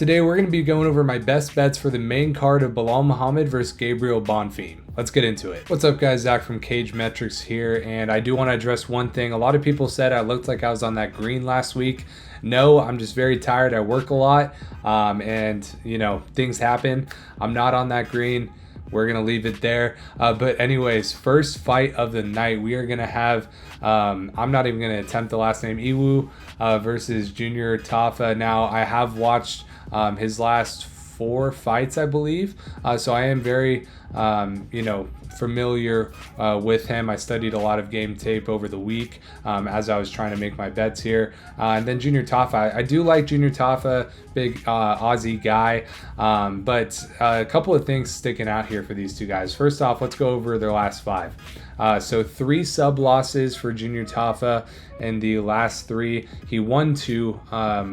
Today we're going to be going over my best bets for the main card of Bilal Muhammad versus Gabriel Bonfim. Let's get into it. What's up guys, Zach from Cage Metrics here, and I do want to address one thing. A lot of people said I looked like I was on that green last week. No, I'm just very tired. I work a lot, and you know, things happen. I'm not on that green. We're going to leave it there. But anyways, first fight of the night, we are going to have, I'm not even going to attempt the last name, Iwu versus Junior Tafa. Now, I have watched his last 4 fights, I believe. So I am very, familiar with him. I studied a lot of game tape over the week as I was trying to make my bets here. And then Junior Tafa, I do like Junior Tafa, big Aussie guy, but a couple of things sticking out here for these two guys. First off, let's go over their last 5. So 3 sub losses for Junior Tafa in the last 3. He won 2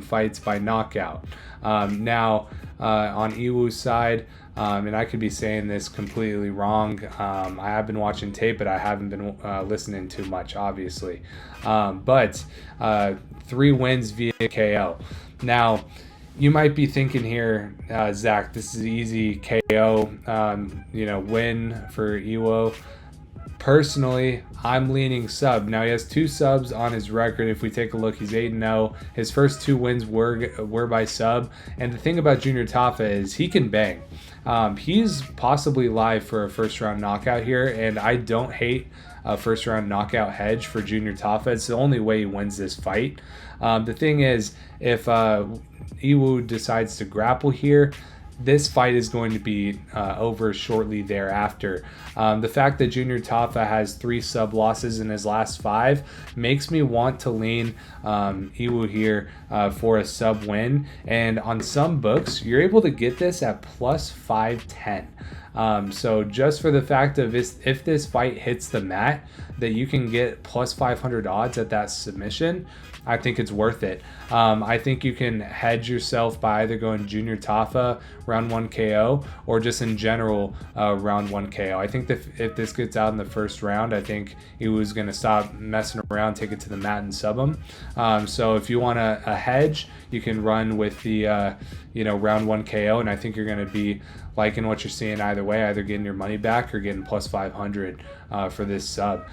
fights by knockout. Now, on Iwu's side, and I could be saying this completely wrong. I have been watching tape, but I haven't been listening too much, obviously. But 3 wins via KO. Now, you might be thinking here, Zach, this is easy KO, win for Iwo. Personally, I'm leaning sub. Now, he has 2 subs on his record. If we take a look, he's 8-0. His first 2 wins were by sub. And the thing about Junior Tafa is he can bang. He's possibly live for a first-round knockout here, and I don't hate a first-round knockout hedge for Junior Tafa. It's the only way he wins this fight. The thing is, if Iwu decides to grapple here, this fight is going to be over shortly thereafter. The fact that Junior Tafa has 3 sub losses in his last 5 makes me want to lean Iwu here for a sub win. And on some books, you're able to get this at plus 510. So just for the fact of if this fight hits the mat, that you can get plus 500 odds at that submission, I think it's worth it. I think you can hedge yourself by either going Junior Tafa round 1 KO or just in general round 1 KO. I think that if this gets out in the first round, I think he was going to stop messing around, take it to the mat and sub him. So if you want a hedge, you can run with the round 1 KO, and I think you're going to be liking what you're seeing either way, either getting your money back or getting plus 500 for this sub.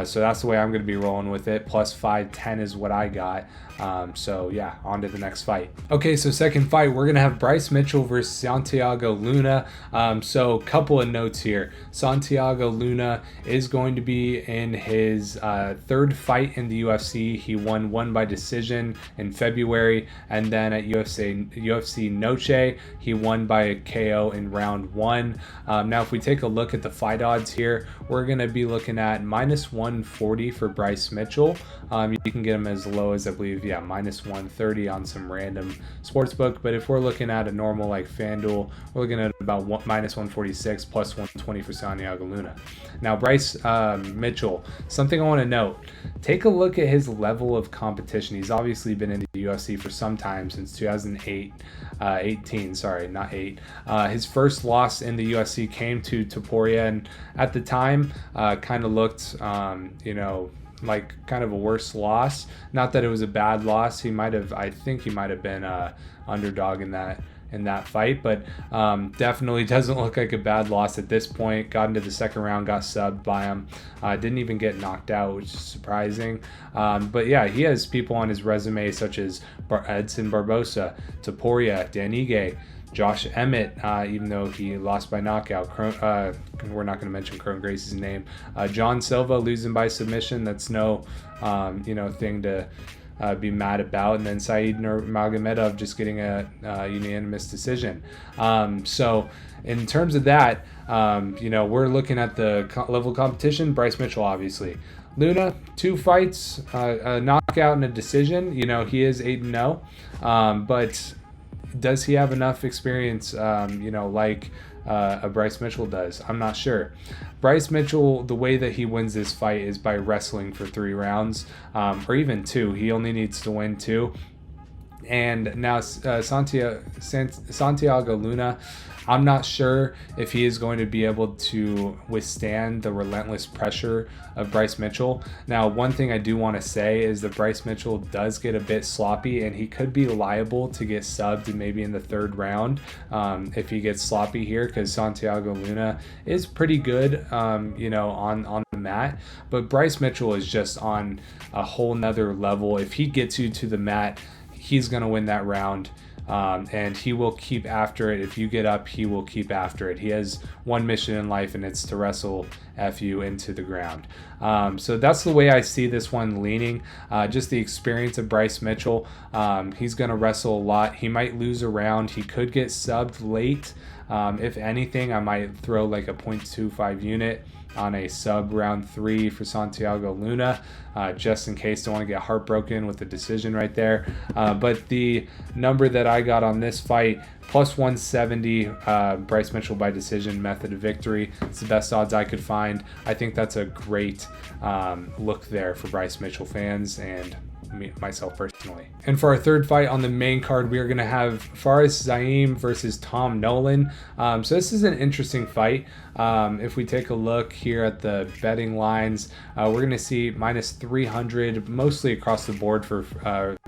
So that's the way I'm going to be rolling with it. Plus 510 is what I got. So yeah, on to the next fight. Okay, so second fight, we're going to have Bryce Mitchell versus Santiago Luna. So couple of notes here. Santiago Luna is going to be in his 3rd fight in the UFC. He won 1 by decision in February, and then at UFC Noche, he won by a KO in round 1. Now, if we take a look at the fight odds here, we're going to be looking at minus 140 for Bryce Mitchell. You can get him as low as, I believe, minus 130 on some random sportsbook. But if we're looking at a normal like FanDuel, we're looking at about minus 146 plus 120 for Santiago Luna. Now, Bryce Mitchell, something I want to note, take a look at his level of competition. He's obviously been in the UFC for some time, since 2008. 18, sorry, not 8. His first loss in the UFC came to Topuria, and at the time, kind of looked, like kind of a worse loss. Not that it was a bad loss. I think he might have been underdog in that fight, but definitely doesn't look like a bad loss at this point. Got into the second round, got subbed by him. Didn't even get knocked out, which is surprising. But yeah, he has people on his resume such as Edson Barbosa, Topuria, Dan Ige, Josh Emmett, even though he lost by knockout. We're not going to mention Kron Gracie's name. John Silva losing by submission. That's no, thing to be mad about. And then Saeed Nurmagomedov just getting a unanimous decision. So in terms of that, we're looking at the level of competition. Bryce Mitchell, obviously. Luna, 2 fights, a knockout and a decision. He is 8-0, but does he have enough experience, like a Bryce Mitchell does? I'm not sure. Bryce Mitchell, the way that he wins this fight is by wrestling for 3 rounds, or even 2. He only needs to win 2. And now Santiago Luna, I'm not sure if he is going to be able to withstand the relentless pressure of Bryce Mitchell. Now, one thing I do want to say is that Bryce Mitchell does get a bit sloppy, and he could be liable to get subbed maybe in the third round if he gets sloppy here, because Santiago Luna is pretty good, on the mat. But Bryce Mitchell is just on a whole nother level. If he gets you to the mat, he's going to win that round. And he will keep after it. If you get up, he will keep after it. He has one mission in life, and it's to wrestle you into the ground. So that's the way I see this one leaning. Just the experience of Bryce Mitchell. He's going to wrestle a lot. He might lose a round. He could get subbed late. If anything, I might throw like a 0.25 unit on a sub round 3 for Santiago Luna, just in case. Don't want to get heartbroken with the decision right there. But the number that I got on this fight, plus 170, Bryce Mitchell by decision, method of victory. It's the best odds I could find. I think that's a great look there for Bryce Mitchell fans and myself personally. And for our third fight on the main card, we are going to have Fares Zaim versus Tom Nolan. So this is an interesting fight. If we take a look here at the betting lines, we're going to see minus 300 mostly across the board for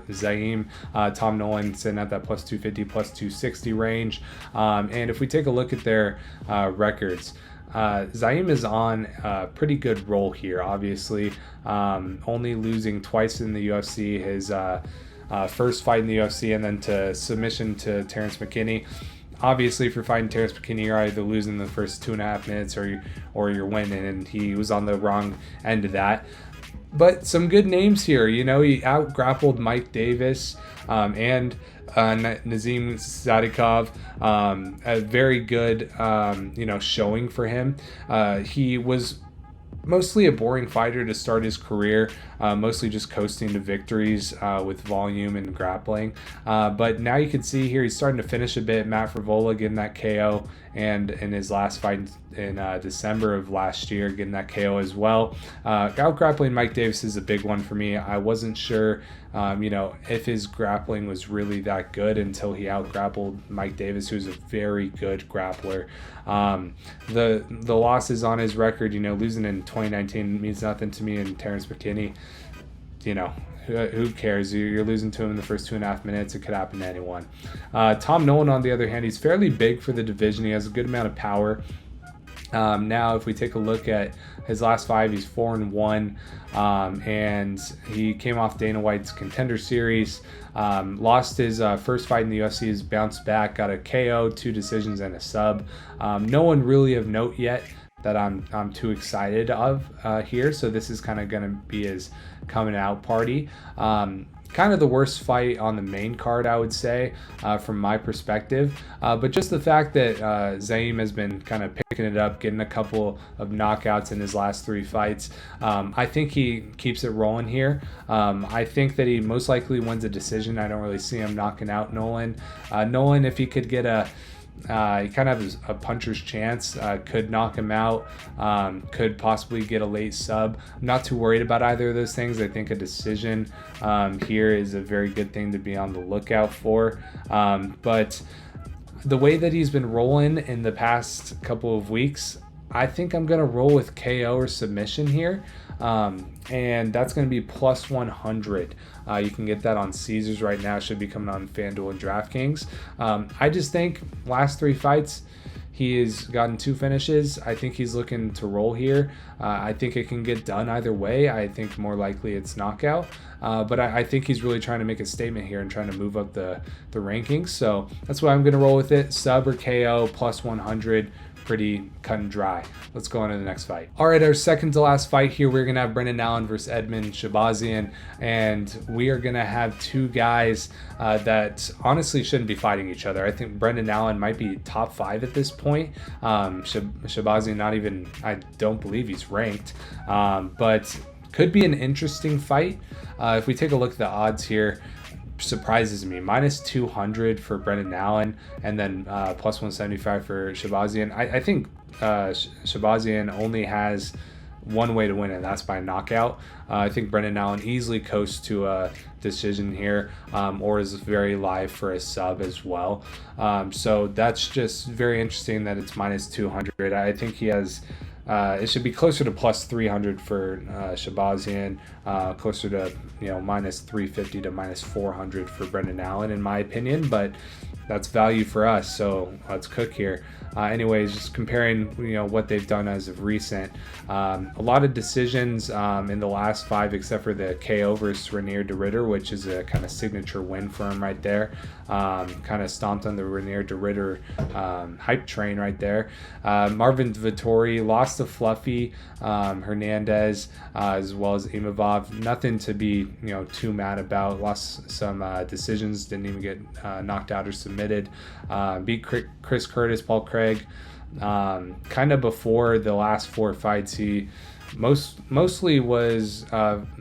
Zaim. Tom Nolan sitting at that plus 250, plus 260 range. And if we take a look at their records, Zaim is on a pretty good roll here, obviously. Only losing twice in the UFC, his first fight in the UFC, and then to submission to Terrence McKinney. Obviously, if you're fighting Terrence McKinney, you're either losing the first 2.5 minutes or you're winning, and he was on the wrong end of that. But some good names here. He out-grappled Mike Davis and Nazim Sadikov. A very good, showing for him. He was mostly a boring fighter to start his career, mostly just coasting to victories with volume and grappling. But now you can see here he's starting to finish a bit. Matt Frivola getting that KO, and in his last fight in December of last year, getting that KO as well. Out grappling Mike Davis is a big one for me. I wasn't sure, if his grappling was really that good until he out grappled Mike Davis, who's a very good grappler. The losses on his record, losing in 2019 means nothing to me, and Terrence McKinney, who cares? You're losing to him in the first 2.5 minutes. It could happen to anyone. Tom Nolan, on the other hand, he's fairly big for the division. He has a good amount of power. Now, if we take a look at his last 5, he's 4-1, and he came off Dana White's Contender Series, lost his first fight in the UFC, has bounced back, got a KO, 2 decisions, and a sub. No one really of note yet that I'm too excited of here, so this is kind of going to be his coming out party. Kind of the worst fight on the main card, I would say, from my perspective. But just the fact that Zaim has been kind of picking it up, getting a couple of knockouts in his last 3 fights, I think he keeps it rolling here. I think that he most likely wins a decision. I don't really see him knocking out Nolan. Nolan, if he could get he kind of has a puncher's chance, could knock him out, could possibly get a late sub. I'm not too worried about either of those things. I think a decision here is a very good thing to be on the lookout for. But the way that he's been rolling in the past couple of weeks, I think I'm going to roll with KO or submission here. And that's going to be plus 100. You can get that on Caesars right now. It should be coming on FanDuel and DraftKings. I just think last 3 fights, he has gotten 2 finishes. I think he's looking to roll here. I think it can get done either way. I think more likely it's knockout. But I think he's really trying to make a statement here and trying to move up the rankings. So that's why I'm going to roll with it. Sub or KO plus 100. Pretty cut and dry. Let's go on to the next fight. All right, our second to last fight here, we're gonna have Brendan Allen versus Edmund Shabazian, and we are gonna have 2 guys that honestly shouldn't be fighting each other. I think Brendan Allen might be top 5 at this point. Shabazian, not even, I don't believe he's ranked, but could be an interesting fight. If we take a look at the odds here, surprises me. Minus 200 for Brendan Allen, and then plus 175 for Shabazian. I think Shabazian only has one way to win, and that's by knockout. I think Brendan Allen easily coasts to a decision here, or is very live for a sub as well. So that's just very interesting that it's minus 200. I think he has. It should be closer to plus 300 for Shabazian, closer to minus 350 to minus 400 for Brendan Allen, in my opinion. But that's value for us, so let's cook here. Anyways, just comparing what they've done as of recent, a lot of decisions in the last 5, except for the KO versus Renier de Ridder, which is a kind of signature win for him right there. Kind of stomped on the Renier de Ridder hype train right there. Marvin Vettori lost to Fluffy Hernandez, as well as Imavov. Nothing to be too mad about. Lost some decisions, didn't even get knocked out or submitted. Beat Chris Curtis, Paul Craig. Kind of before the last 4 fights, he mostly was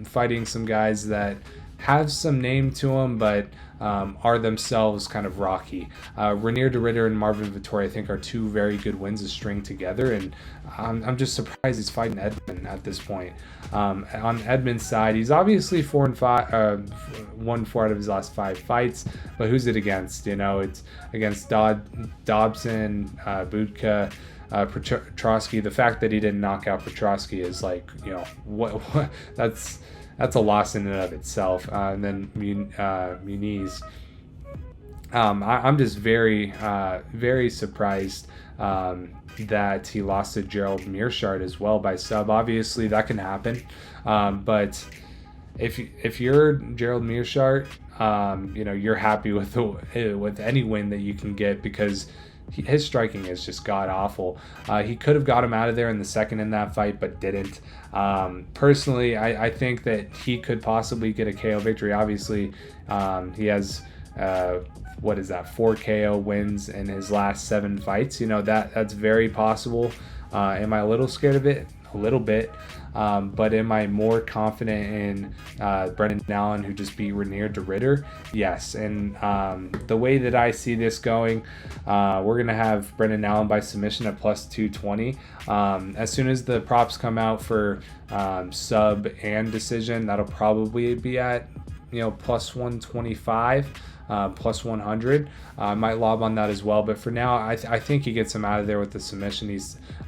fighting some guys that have some name to them, but are themselves kind of rocky. Renier de Ridder and Marvin Vettori, I think, are 2 very good wins to string together, and I'm just surprised he's fighting Edmund at this point. On Edmund's side, he's obviously 4-5, won 4 out of his last 5 fights, but who's it against? It's against Dobson, Budka, Petrosky. The fact that he didn't knock out Petrosky is like, what that's a loss in and of itself. And then Muniz. I'm just very, very surprised that he lost to Gerald Mearshart as well by sub. Obviously, that can happen. But if you're Gerald Mearshart, you're happy with any win that you can get, because his striking is just god awful. He could have got him out of there in the second in that fight, but didn't. Personally, I think that he could possibly get a KO victory. Obviously, he has 4 KO wins in his last 7 fights. That's very possible. Am I a little scared of it? A little bit. But am I more confident in Brendan Allen, who just beat Renier de Ridder? Yes. And the way that I see this going, we're going to have Brendan Allen by submission at plus 220. As soon as the props come out for sub and decision, that'll probably be at plus 125. Plus 100. I might lob on that as well, but for now, I think he gets him out of there with the submission.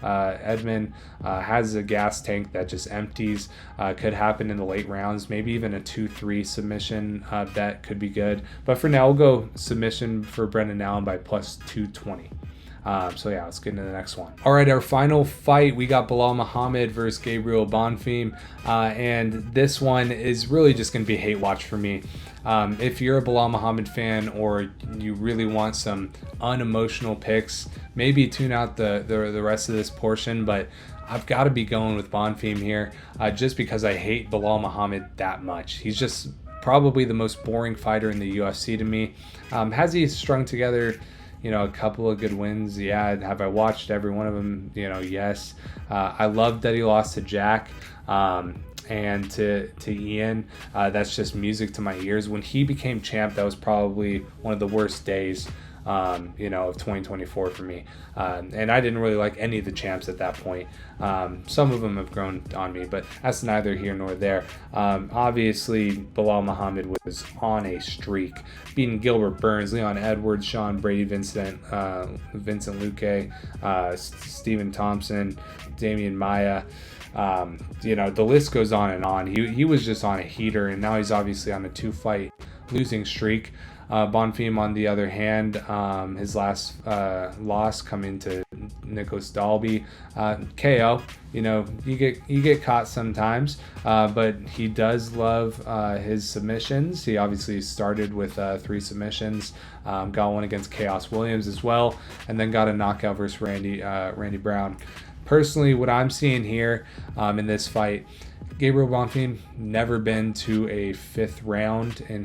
Edmund has a gas tank that just empties. Could happen in the late rounds. Maybe even a 2-3 submission bet could be good. But for now, we'll go submission for Brendan Allen by plus 220. So yeah, let's get into the next one. All right, our final fight, we got Bilal Muhammad versus Gabriel Bonfim, and this one is really just going to be a hate watch for me. If you're a Bilal Muhammad fan, or you really want some unemotional picks, maybe tune out the rest of this portion, but I've got to be going with Bonfim here, just because I hate Bilal Muhammad that much. He's just probably the most boring fighter in the UFC to me. Has he strung together a couple of good wins? Yeah. Have I watched every one of them? Yes. I love that he lost to Jack and to Ian. That's just music to my ears. When he became champ, that was probably one of the worst days of 2024 for me. And I didn't really like any of the champs at that point. Some of them have grown on me, but that's neither here nor there. Obviously, Bilal Muhammad was on a streak, beating Gilbert Burns, Leon Edwards, Sean Brady, Vincent Luque, Stephen Thompson, Damian Maia. The list goes on and on. He was just on a heater, and now he's obviously on a 2-fight losing streak. Bonfim, on the other hand, his last loss coming to Nicholas Dalby, KO. You get caught sometimes, but he does love his submissions. He obviously started with 3 submissions, got one against Chaos Williams as well, and then got a knockout versus Randy Brown. Personally, what I'm seeing here in this fight, Gabriel Bonfim never been to a 4th round in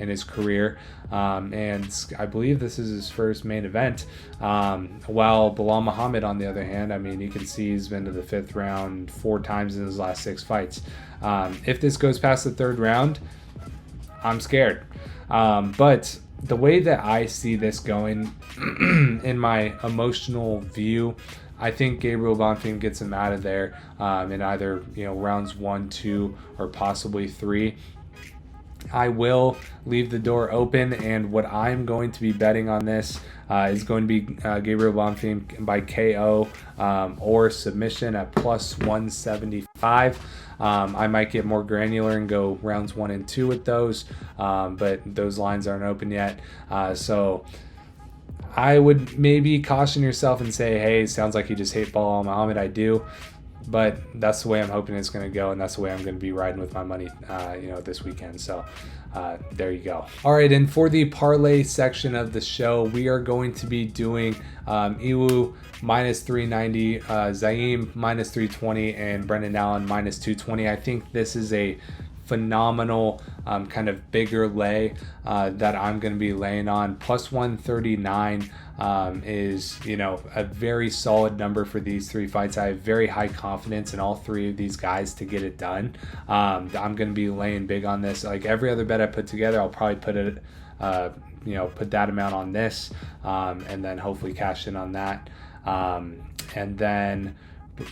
his career, and I believe this is his first main event. While Bilal Muhammad, on the other hand, you can see he's been to the 5th round 4 times in his last 6 fights. If this goes past the 3rd round, I'm scared. But the way that I see this going, in my emotional view, I think Gabriel Bonfim gets him out of there in either rounds 1, 2, or possibly 3. I will leave the door open, and what I'm going to be betting on this is going to be Gabriel Bonfim by KO or submission at plus 175. I might get more granular and go rounds 1 and 2 with those, but those lines aren't open yet. So I would maybe caution yourself and say, hey, it sounds like you just hate Belal Muhammad. I do. But that's the way I'm hoping it's going to go, and that's the way I'm going to be riding with my money, this weekend. So there you go. All right, and for the parlay section of the show, we are going to be doing Iwu minus 390, Zaim minus 320, and Brendan Allen minus 220. I think this is a phenomenal kind of bigger lay that I'm going to be laying on. Plus 139 is a very solid number for these 3 fights. I have very high confidence in all 3 of these guys to get it done. I'm going to be laying big on this. Like every other bet I put together, I'll probably put it put that amount on this, and then hopefully cash in on that. And then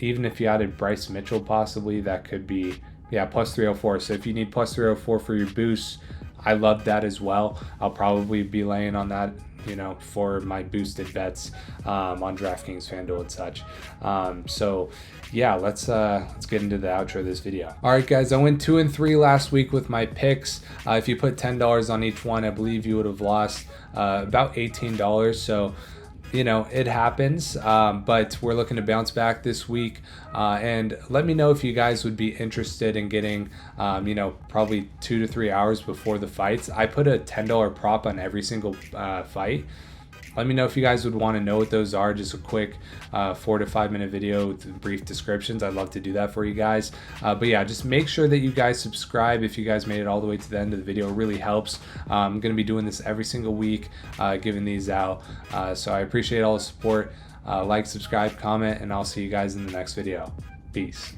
even if you added Bryce Mitchell, possibly that could be plus 304. So if you need plus 304 for your boost, I love that as well. I'll probably be laying on that, for my boosted bets on DraftKings, FanDuel, and such. So yeah, let's get into the outro of this video. All right, guys, I went 2 and 3 last week with my picks. If you put $10 on each one, I believe you would have lost about $18. So it happens, but we're looking to bounce back this week. And let me know if you guys would be interested in getting, probably 2 to 3 hours before the fights. I put a $10 prop on every single fight. Let me know if you guys would want to know what those are. Just a quick 4 to 5 minute video with brief descriptions. I'd love to do that for you guys. But yeah, just make sure that you guys subscribe if you guys made it all the way to the end of the video. It really helps. I'm going to be doing this every single week, giving these out. So I appreciate all the support. Like, subscribe, comment, and I'll see you guys in the next video. Peace.